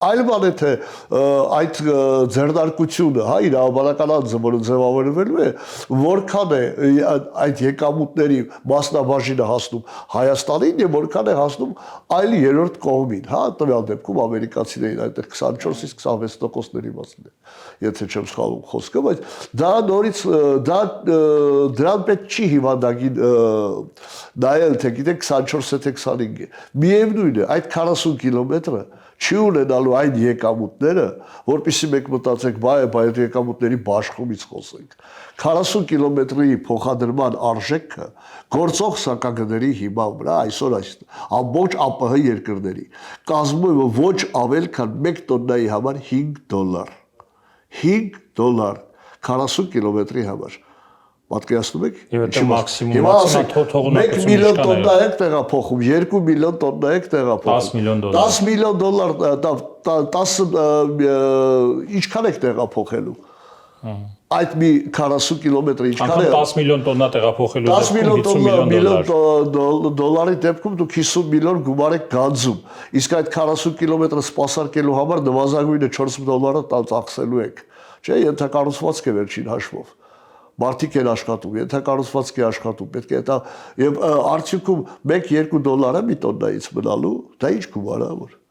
Այլ բան է թե այդ ձեռնարկությունը, հա, իրավաբանական անձը, որը ձևավորվելու է, որքան է այդ եկամուտների մասնաբաժինը հասնում Հայաստանին եւ որքան է հասնում այլ երրորդ կողմին, հա, տվյալ դեպքում ամերիկացիներին այդտեղ 24-ից 26%-ների մասն է, եթե չեմ սխալվում խոսքը, բայց դա նորից դրան պետք չի հիվանդագին նայել, թե գիտեք 24 է թե 25 է։ Միևնույն է, այդ 40 կիլոմետրը չի ունենալու այն եկամուտները, որպեսզի մենք մտածենք, այդ եկամուտների բաշխումից խոսենք։ 40 կիլոմետրի փոխադրման արժեքը գործող սակագների հիման վրա այսօր ամբողջ ԱՊՀ երկրների կազմում է ոչ ավել քան 1 տոննայի համար $5։ $5 40 կիլոմետրի համար։ Պատկերացնում եք։ Եվ դա մաքսիմում թողունակությունը 1 միլիոն տոննա եք տեղափոխում, 2 միլիոն տոննա եք տեղափոխում, $10 միլիոն, ինչքան եք տեղափոխելու։ Այդ մի 40 կիլոմետրը ինչքան է։ 10 միլիոն տոննա տեղափոխելու 10 միլիոն դոլարի դեպքում դուք 50 միլիոն գումար եք գանձում։ Իսկ այդ 40 կիլոմետրը սպասարկելու համար նվազագույնը $4 ծախսելու եք։ Չէ, ենթակառուցվածք է վերջին հաշվով։ Մարդիկ են աշխատում, ենթակառուցվածք է աշխատում, պետք է դա եւ արդյունքում $1-2 մի տոննայից մնալու, դա ինչ գումար է որ։